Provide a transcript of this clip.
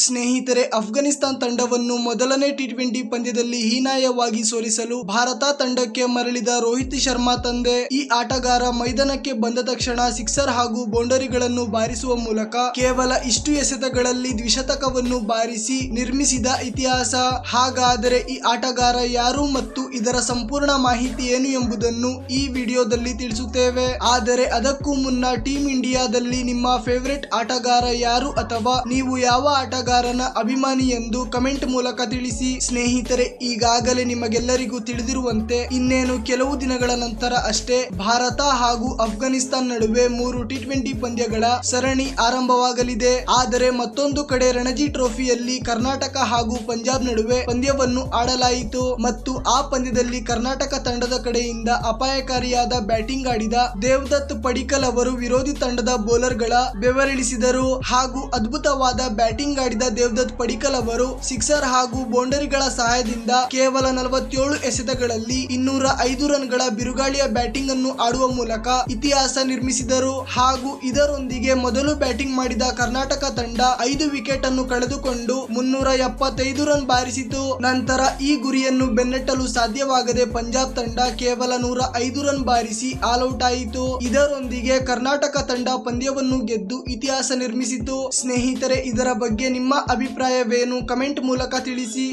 ಸ್ನೇಹಿತರೆ, ಅಫ್ಘಾನಿಸ್ತಾನ್ ತಂಡವನ್ನು ಮೊದಲನೇ ಟಿ20 ಪಂದ್ಯದಲ್ಲಿ ಹೀನಾಯವಾಗಿ ಸೋಲಿಸಲು ಭಾರತ ತಂಡಕ್ಕೆ ಮರಳಿದ ರೋಹಿತ್ ಶರ್ಮಾ ತಂದೆ ಈ ಆಟಗಾರ ಮೈದಾನಕ್ಕೆ ಬಂದ ತಕ್ಷಣ ಸಿಕ್ಸರ್ ಹಾಗೂ ಬೌಂಡರಿಗಳನ್ನು ಬಾರಿಸುವ ಮೂಲಕ ಕೇವಲ ಇಷ್ಟು ಎಸೆತಗಳಲ್ಲಿ ದ್ವಿಶತಕವನ್ನು ಬಾರಿಸಿ ನಿರ್ಮಿಸಿದ ಇತಿಹಾಸ. ಹಾಗಾದರೆ ಈ ಆಟಗಾರ ಯಾರು ಮತ್ತು ಇದರ ಸಂಪೂರ್ಣ ಮಾಹಿತಿ ಏನು ಎಂಬುದನ್ನು ಈ ವಿಡಿಯೋದಲ್ಲಿ ತಿಳಿಸುತ್ತೇವೆ. ಆದರೆ ಅದಕ್ಕೂ ಮುನ್ನ ಟೀಮ್ ಇಂಡಿಯಾದಲ್ಲಿ ನಿಮ್ಮ ಫೇವರೇಟ್ ಆಟಗಾರ ಯಾರು ಅಥವಾ ನೀವು ಯಾವ ಆಟಗಾರನ ಅಭಿಮಾನಿ ಎಂದು ಕಮೆಂಟ್ ಮೂಲಕ ತಿಳಿಸಿ. ಸ್ನೇಹಿತರೆ, ಈಗಾಗಲೇ ನಿಮಗೆಲ್ಲರಿಗೂ ತಿಳಿದಿರುವಂತೆ ಇನ್ನೇನು ಕೆಲವು ದಿನಗಳ ನಂತರ ಅಷ್ಟೇ ಭಾರತ ಹಾಗೂ ಅಫ್ಘಾನಿಸ್ತಾನ್ ನಡುವೆ 3 ಟಿ20 ಪಂದ್ಯಗಳ ಸರಣಿ ಆರಂಭವಾಗಲಿದೆ. ಆದರೆ ಮತ್ತೊಂದು ಕಡೆ ರಣಜಿ ಟ್ರೋಫಿಯಲ್ಲಿ ಕರ್ನಾಟಕ ಹಾಗೂ ಪಂಜಾಬ್ ನಡುವೆ ಪಂದ್ಯವನ್ನು ಆಡಲಾಯಿತು ಮತ್ತು ಆ ಪಂದ್ಯದಲ್ಲಿ ಕರ್ನಾಟಕ ತಂಡದ ಕಡೆಯಿಂದ ಅಪಾಯಕಾರಿಯಾದ ಬ್ಯಾಟಿಂಗ್ ಆಡಿದ ದೇವದತ್ ಪಡಿಕ್ಕಲ್ ಅವರು ವಿರೋಧಿ ತಂಡದ ಬೌಲರ್ಗಳ ಬೆವರಿಳಿಸಿದರು. ಹಾಗೂ ಅದ್ಭುತವಾದ ಬ್ಯಾಟಿಂಗ್ ಆಡಿದ ದೇವದತ್ ಪಡಿಕ್ಕಲ್ ಅವರು ಸಿಕ್ಸರ್ ಹಾಗೂ ಬೌಂಡರಿಗಳ ಸಹಾಯದಿಂದ ಕೇವಲ 47 ಎಸೆತಗಳಲ್ಲಿ 205 ರನ್ಗಳ ಬಿರುಗಾಳಿಯ ಬ್ಯಾಟಿಂಗ್ ಅನ್ನು ಆಡುವ ಮೂಲಕ ಇತಿಹಾಸ ನಿರ್ಮಿಸಿದರು. ಹಾಗೂ ಇದರೊಂದಿಗೆ ಮೊದಲು ಬ್ಯಾಟಿಂಗ್ ಮಾಡಿದ ಕರ್ನಾಟಕ ತಂಡ 5 ವಿಕೆಟ್ ಅನ್ನು ಕಳೆದುಕೊಂಡು 375 ರನ್ ಬಾರಿಸಿತು. ನಂತರ ಈ ಗುರಿಯನ್ನು ಬೆನ್ನಟ್ಟಲು ಸಾಧ್ಯವಾಗದೆ ಪಂಜಾಬ್ ತಂಡ ಕೇವಲ 105 ರನ್ ಬಾರಿಸಿ ಆಲ್ ಔಟ್ ಆಯಿತು. ಇದರೊಂದಿಗೆ ಕರ್ನಾಟಕ ತಂಡ ಪಂದ್ಯವನ್ನು ಗೆದ್ದು ಇತಿಹಾಸ ನಿರ್ಮಿಸಿತು. ಸ್ನೇಹಿತರೆ, ಇದರ ಬಗ್ಗೆ ನಿಮ್ಮ ಅಭಿಪ್ರಾಯವೇನು? ಕಮೆಂಟ್ ಮೂಲಕ ತಿಳಿಸಿ.